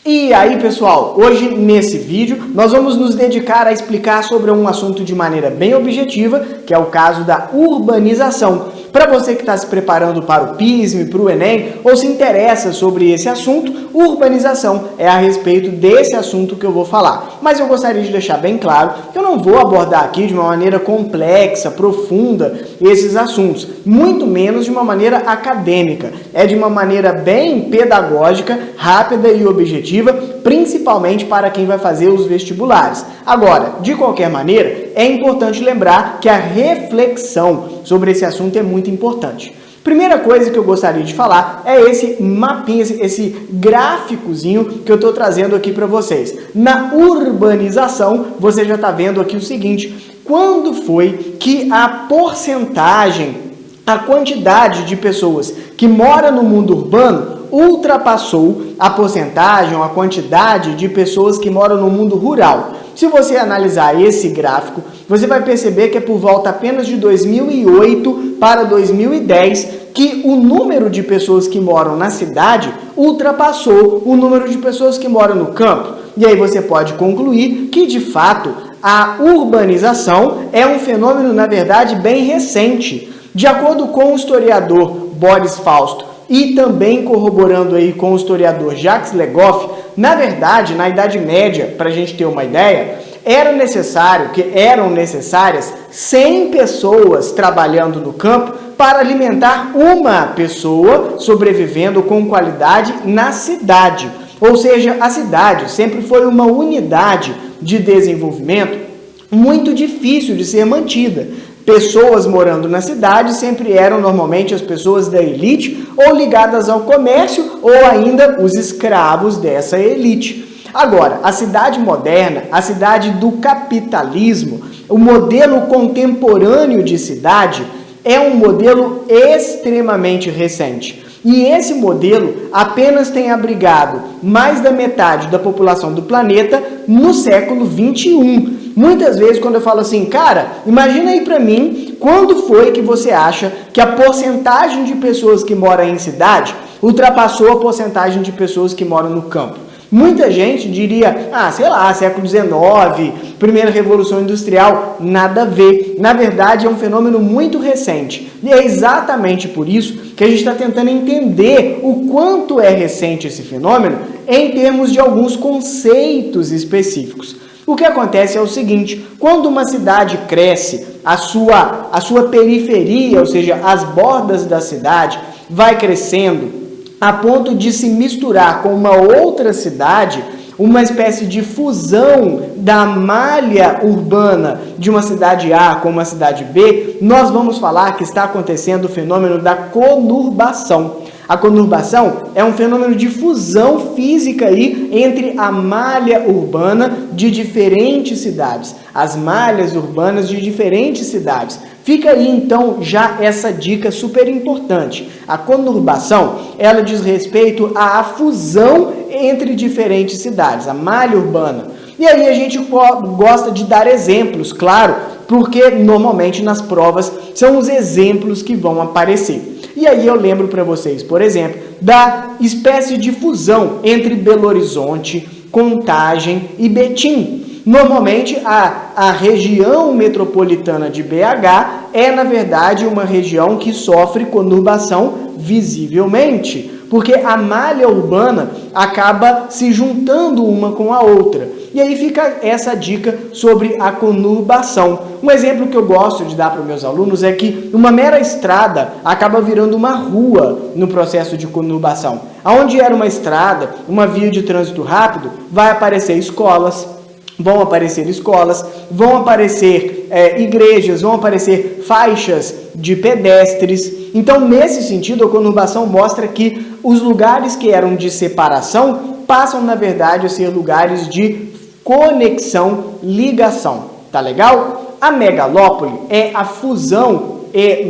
E aí, pessoal, hoje nesse vídeo nós vamos nos dedicar a explicar sobre um assunto de maneira bem objetiva, que é o caso da urbanização. Para você que está se preparando para o PISM, para o Enem, ou se interessa sobre esse assunto, urbanização é a respeito desse assunto que eu vou falar. Mas eu gostaria de deixar bem claro que eu não vou abordar aqui de uma maneira complexa, profunda, esses assuntos, muito menos de uma maneira acadêmica. É de uma maneira bem pedagógica, rápida e objetiva, principalmente para quem vai fazer os vestibulares. Agora, de qualquer maneira, é importante lembrar que a reflexão sobre esse assunto é muito importante. Primeira coisa que eu gostaria de falar é esse mapinha, esse gráficozinho que eu estou trazendo aqui para vocês. Na urbanização, você já está vendo aqui o seguinte: quando foi que a porcentagem, a quantidade de pessoas que moram no mundo urbano ultrapassou a porcentagem, a quantidade de pessoas que moram no mundo rural? Se você analisar esse gráfico, você vai perceber que é por volta apenas de 2008 para 2010 que o número de pessoas que moram na cidade ultrapassou o número de pessoas que moram no campo. E aí você pode concluir que, de fato, a urbanização é um fenômeno, na verdade, bem recente. De acordo com o historiador Boris Fausto e também corroborando aí com o historiador Jacques Legoff, na verdade, na Idade Média, para a gente ter uma ideia, eram necessárias 100 pessoas trabalhando no campo para alimentar uma pessoa sobrevivendo com qualidade na cidade. Ou seja, a cidade sempre foi uma unidade de desenvolvimento muito difícil de ser mantida. Pessoas morando na cidade sempre eram normalmente as pessoas da elite ou ligadas ao comércio ou ainda os escravos dessa elite. Agora, a cidade moderna, a cidade do capitalismo, o modelo contemporâneo de cidade é um modelo extremamente recente. E esse modelo apenas tem abrigado mais da metade da população do planeta no século 21. Muitas vezes quando eu falo assim, cara, imagina aí pra mim, quando foi que você acha que a porcentagem de pessoas que moram em cidade ultrapassou a porcentagem de pessoas que moram no campo? Muita gente diria, sei lá, século XIX, primeira revolução industrial, nada a ver. Na verdade, é um fenômeno muito recente. E é exatamente por isso que a gente está tentando entender o quanto é recente esse fenômeno em termos de alguns conceitos específicos. O que acontece é o seguinte: quando uma cidade cresce, a sua periferia, ou seja, as bordas da cidade, vai crescendo a ponto de se misturar com uma outra cidade, uma espécie de fusão da malha urbana de uma cidade A com uma cidade B, nós vamos falar que está acontecendo o fenômeno da conurbação. A conurbação é um fenômeno de fusão física aí entre a malha urbana de diferentes cidades, as malhas urbanas de diferentes cidades. Fica aí então já essa dica super importante. A conurbação, ela diz respeito à fusão entre diferentes cidades, a malha urbana. E aí a gente gosta de dar exemplos, claro, porque normalmente nas provas são os exemplos que vão aparecer. E aí eu lembro para vocês, por exemplo, da espécie de fusão entre Belo Horizonte, Contagem e Betim. Normalmente, a região metropolitana de BH é, na verdade, uma região que sofre conurbação visivelmente, porque a malha urbana acaba se juntando uma com a outra. E aí fica essa dica sobre a conurbação. Um exemplo que eu gosto de dar para os meus alunos é que uma mera estrada acaba virando uma rua no processo de conurbação. Onde era uma estrada, uma via de trânsito rápido, vai aparecer escolas, vão aparecer igrejas, vão aparecer faixas de pedestres. Então, nesse sentido, a conurbação mostra que os lugares que eram de separação passam, na verdade, a ser lugares de conexão, ligação. Tá legal? A megalópole é a fusão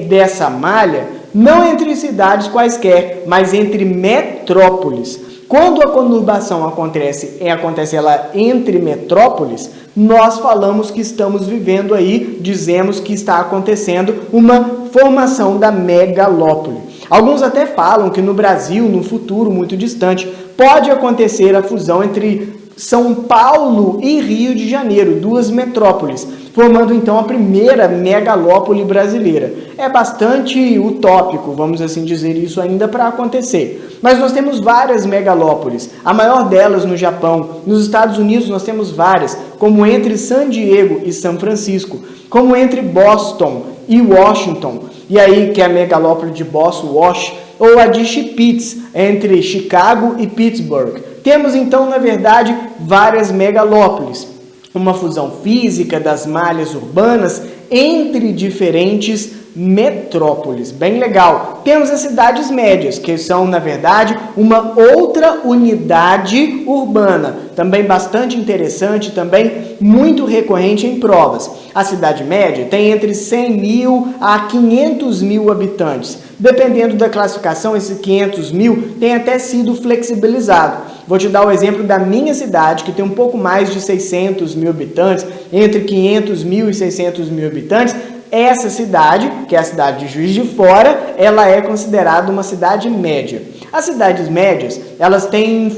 dessa malha, não entre cidades quaisquer, mas entre metrópoles. Quando a conurbação acontece ela entre metrópoles, nós falamos que estamos vivendo aí, dizemos que está acontecendo uma formação da megalópole. Alguns até falam que no Brasil, no futuro muito distante, pode acontecer a fusão entre São Paulo e Rio de Janeiro, duas metrópoles, formando então a primeira megalópole brasileira. É bastante utópico, vamos assim dizer, isso ainda para acontecer. Mas nós temos várias megalópolis, a maior delas no Japão. Nos Estados Unidos nós temos várias, como entre San Diego e São Francisco, como entre Boston e Washington, e aí que é a megalópole de Boston, Wash, ou a de Spitz, entre Chicago e Pittsburgh. Temos então, na verdade, várias megalópolis, uma fusão física das malhas urbanas entre diferentes metrópoles. Bem legal. Temos as cidades médias, que são, na verdade, uma outra unidade urbana, também bastante interessante, também muito recorrente em provas. A cidade média tem entre 100 mil a 500 mil habitantes. Dependendo da classificação, esse 500 mil tem até sido flexibilizado. Vou te dar o exemplo da minha cidade, que tem um pouco mais de 600 mil habitantes, entre 500 mil e 600 mil habitantes. Essa cidade, que é a cidade de Juiz de Fora, ela é considerada uma cidade média. As cidades médias, elas têm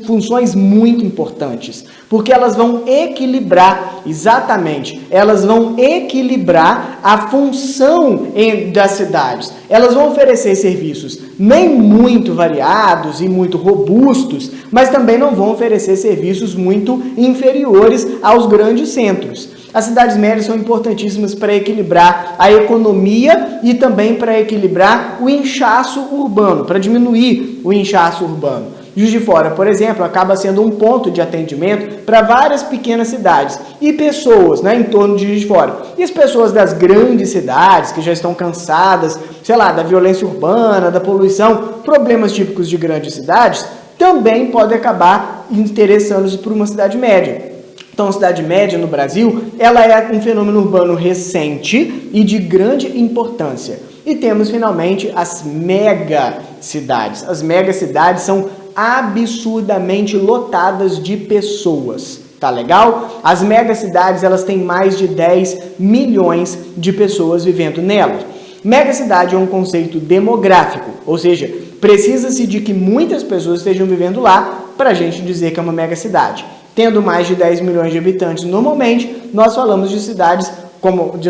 funções muito importantes, porque elas vão equilibrar, exatamente, elas vão equilibrar a função das cidades. Elas vão oferecer serviços nem muito variados e muito robustos, mas também não vão oferecer serviços muito inferiores aos grandes centros. As cidades médias são importantíssimas para equilibrar a economia e também para equilibrar o inchaço urbano, para diminuir o inchaço urbano. Juiz de Fora, por exemplo, acaba sendo um ponto de atendimento para várias pequenas cidades e pessoas, em torno de Juiz de Fora. E as pessoas das grandes cidades, que já estão cansadas, da violência urbana, da poluição, problemas típicos de grandes cidades, também podem acabar interessando-se por uma cidade média. Então, a cidade média no Brasil, ela é um fenômeno urbano recente e de grande importância. E temos, finalmente, as megacidades. As megacidades são absurdamente lotadas de pessoas. Tá legal? As megacidades, elas têm mais de 10 milhões de pessoas vivendo nelas. Megacidade é um conceito demográfico, ou seja, precisa-se de que muitas pessoas estejam vivendo lá para a gente dizer que é uma megacidade. Tendo mais de 10 milhões de habitantes, normalmente, nós falamos de cidades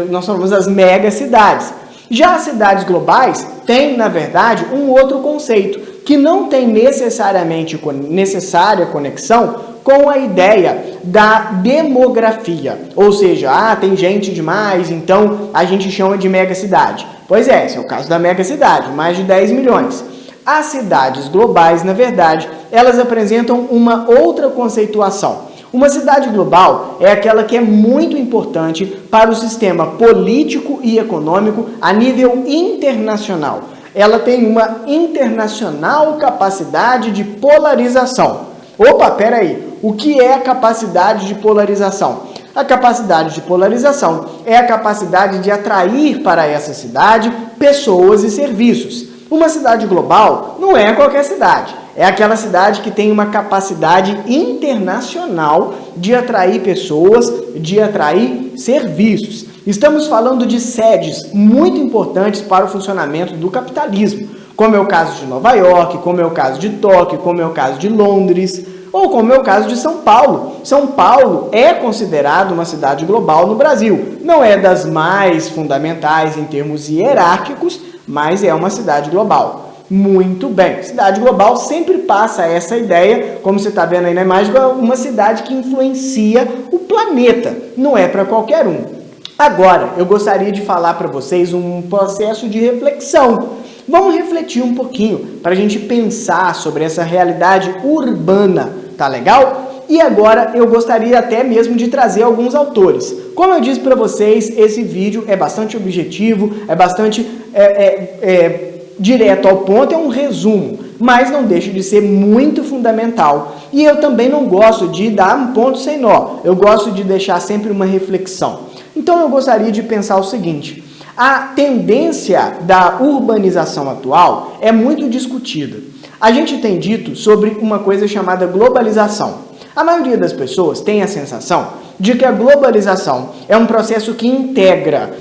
nós falamos das megacidades. Já as cidades globais têm, na verdade, um outro conceito, que não tem necessária conexão com a ideia da demografia. Ou seja, tem gente demais, então a gente chama de megacidade. Pois é, esse é o caso da megacidade, mais de 10 milhões. As cidades globais, na verdade, elas apresentam uma outra conceituação. Uma cidade global é aquela que é muito importante para o sistema político e econômico a nível internacional. Ela tem uma internacional capacidade de polarização. Opa, peraí, o que é a capacidade de polarização? A capacidade de polarização é a capacidade de atrair para essa cidade pessoas e serviços. Uma cidade global não é qualquer cidade, é aquela cidade que tem uma capacidade internacional de atrair pessoas, de atrair serviços. Estamos falando de sedes muito importantes para o funcionamento do capitalismo, como é o caso de Nova York, como é o caso de Tóquio, como é o caso de Londres, ou como é o caso de São Paulo. São Paulo é considerado uma cidade global no Brasil. Não é das mais fundamentais em termos hierárquicos, mas é uma cidade global. Muito bem. Cidade global sempre passa essa ideia, como você está vendo aí na imagem, uma cidade que influencia o planeta. Não é para qualquer um. Agora, eu gostaria de falar para vocês um processo de reflexão. Vamos refletir um pouquinho para a gente pensar sobre essa realidade urbana, tá legal? E agora eu gostaria até mesmo de trazer alguns autores. Como eu disse para vocês, esse vídeo é bastante objetivo, é bastante direto ao ponto, é um resumo, mas não deixa de ser muito fundamental. E eu também não gosto de dar um ponto sem nó, eu gosto de deixar sempre uma reflexão. Então eu gostaria de pensar o seguinte: a tendência da urbanização atual é muito discutida. A gente tem dito sobre uma coisa chamada globalização. A maioria das pessoas tem a sensação de que a globalização é um processo que integra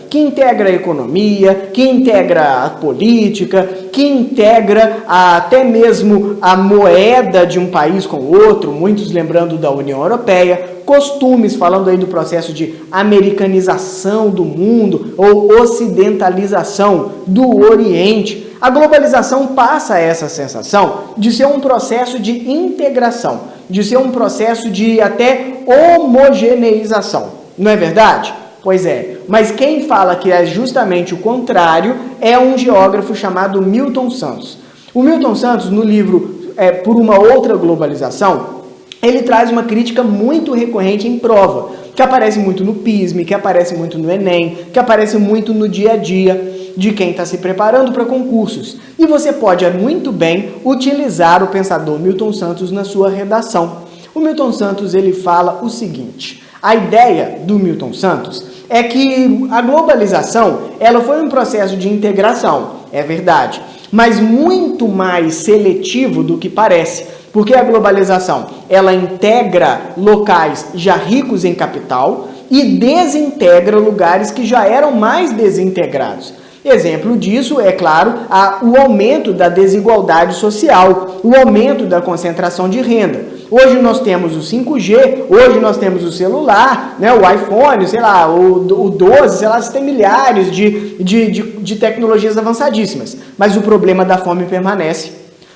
a economia, que integra a política, que integra até mesmo a moeda de um país com outro, muitos lembrando da União Europeia, costumes, falando aí do processo de americanização do mundo ou ocidentalização do Oriente. A globalização passa essa sensação de ser um processo de integração, de ser um processo de até homogeneização. Não é verdade? Pois é, mas quem fala que é justamente o contrário é um geógrafo chamado Milton Santos. O Milton Santos, no livro Por uma Outra Globalização, ele traz uma crítica muito recorrente em prova, que aparece muito no PISM, que aparece muito no Enem, que aparece muito no dia a dia de quem está se preparando para concursos. E você pode muito bem utilizar o pensador Milton Santos na sua redação. O Milton Santos ele fala o seguinte: a ideia do Milton Santos é que a globalização ela foi um processo de integração, é verdade, mas muito mais seletivo do que parece, porque a globalização ela integra locais já ricos em capital e desintegra lugares que já eram mais desintegrados. Exemplo disso é, claro, o aumento da desigualdade social, o aumento da concentração de renda. Hoje nós temos o 5G, hoje nós temos o celular, né, o iPhone, sei lá, o 12, sei lá, você tem milhares de tecnologias avançadíssimas, mas o problema da fome permanece.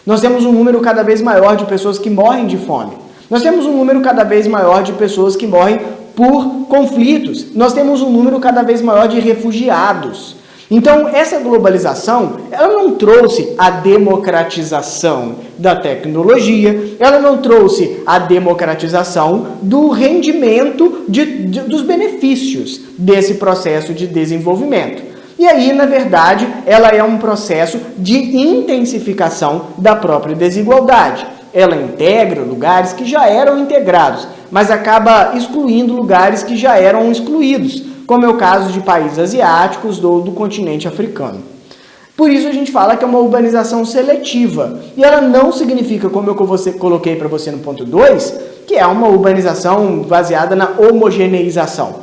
Nós temos um número cada vez maior de pessoas que morrem de fome. Nós temos um número cada vez maior de pessoas que morrem por conflitos. Nós temos um número cada vez maior de refugiados. Então, essa globalização, ela não trouxe a democratização da tecnologia, ela não trouxe a democratização do rendimento dos benefícios desse processo de desenvolvimento. E aí, na verdade, ela é um processo de intensificação da própria desigualdade. Ela integra lugares que já eram integrados, mas acaba excluindo lugares que já eram excluídos, como é o caso de países asiáticos ou do continente africano. Por isso a gente fala que é uma urbanização seletiva. E ela não significa, como eu coloquei para você no ponto 2, que é uma urbanização baseada na homogeneização.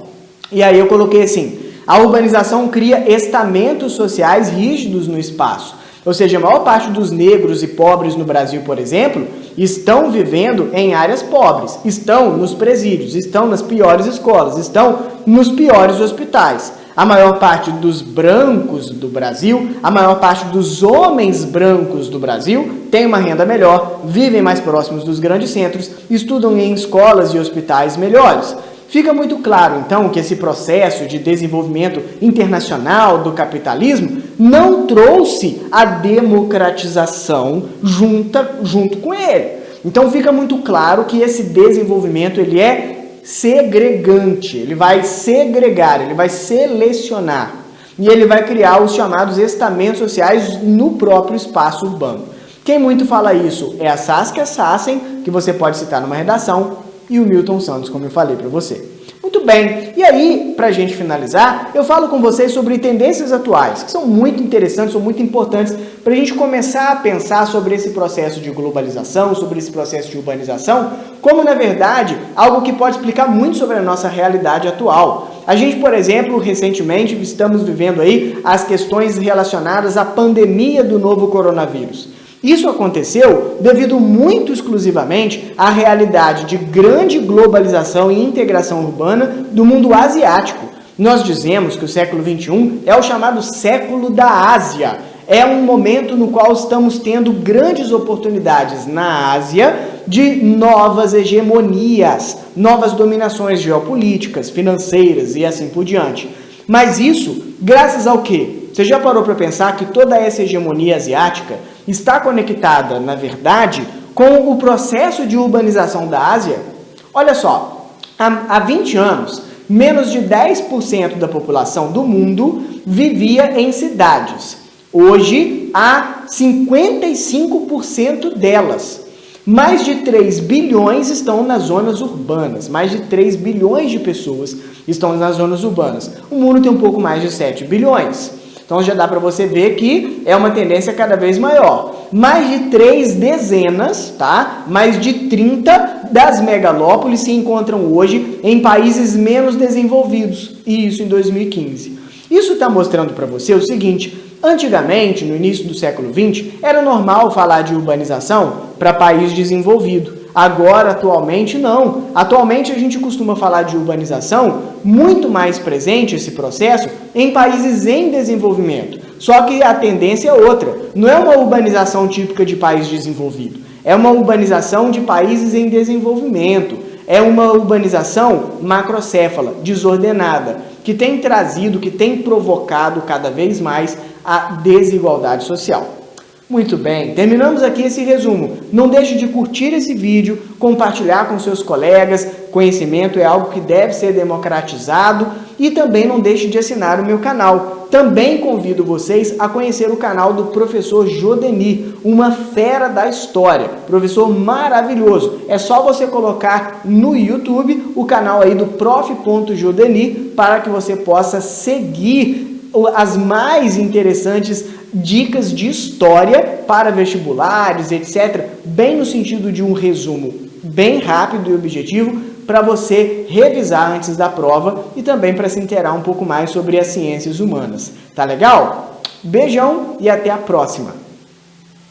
E aí eu coloquei assim: a urbanização cria estamentos sociais rígidos no espaço. Ou seja, a maior parte dos negros e pobres no Brasil, por exemplo, estão vivendo em áreas pobres, estão nos presídios, estão nas piores escolas, estão nos piores hospitais. A maior parte dos brancos do Brasil, a maior parte dos homens brancos do Brasil tem uma renda melhor, vivem mais próximos dos grandes centros, estudam em escolas e hospitais melhores. Fica muito claro, então, que esse processo de desenvolvimento internacional do capitalismo não trouxe a democratização junto com ele. Então, fica muito claro que esse desenvolvimento ele é segregante, ele vai segregar, ele vai selecionar e ele vai criar os chamados estamentos sociais no próprio espaço urbano. Quem muito fala isso é a Saskia Sassen, que você pode citar numa redação, e o Milton Santos, como eu falei para você. Muito bem, e aí, para a gente finalizar, eu falo com vocês sobre tendências atuais, que são muito interessantes, são muito importantes para a gente começar a pensar sobre esse processo de globalização, sobre esse processo de urbanização, como, na verdade, algo que pode explicar muito sobre a nossa realidade atual. A gente, por exemplo, recentemente estamos vivendo aí as questões relacionadas à pandemia do novo coronavírus. Isso aconteceu devido muito exclusivamente à realidade de grande globalização e integração urbana do mundo asiático. Nós dizemos que o século XXI é o chamado século da Ásia. É um momento no qual estamos tendo grandes oportunidades na Ásia de novas hegemonias, novas dominações geopolíticas, financeiras e assim por diante. Mas isso, graças ao quê? Você já parou para pensar que toda essa hegemonia asiática está conectada, na verdade, com o processo de urbanização da Ásia? Olha só, há 20 anos, menos de 10% da população do mundo vivia em cidades. Hoje, há 55% delas. Mais de 3 bilhões estão nas zonas urbanas. Mais de 3 bilhões de pessoas estão nas zonas urbanas. O mundo tem um pouco mais de 7 bilhões. Então já dá para você ver que é uma tendência cada vez maior. Mais de 3 dezenas, tá? Mais de 30 das megalópolis se encontram hoje em países menos desenvolvidos, e isso em 2015. Isso está mostrando para você o seguinte: antigamente, no início do século XX, era normal falar de urbanização para país desenvolvido. Agora, atualmente, não. Atualmente, a gente costuma falar de urbanização muito mais presente, esse processo, em países em desenvolvimento. Só que a tendência é outra. Não é uma urbanização típica de país desenvolvido. É uma urbanização de países em desenvolvimento. É uma urbanização macrocéfala, desordenada, que tem trazido, que tem provocado cada vez mais a desigualdade social. Muito bem, terminamos aqui esse resumo. Não deixe de curtir esse vídeo, compartilhar com seus colegas. Conhecimento é algo que deve ser democratizado, e também não deixe de assinar o meu canal. Também convido vocês a conhecer o canal do professor Jodeni, uma fera da história, professor maravilhoso. É só você colocar no YouTube o canal aí do prof.jodeni para que você possa seguir as mais interessantes dicas de história para vestibulares, etc., bem no sentido de um resumo bem rápido e objetivo para você revisar antes da prova e também para se inteirar um pouco mais sobre as ciências humanas. Tá legal? Beijão e até a próxima!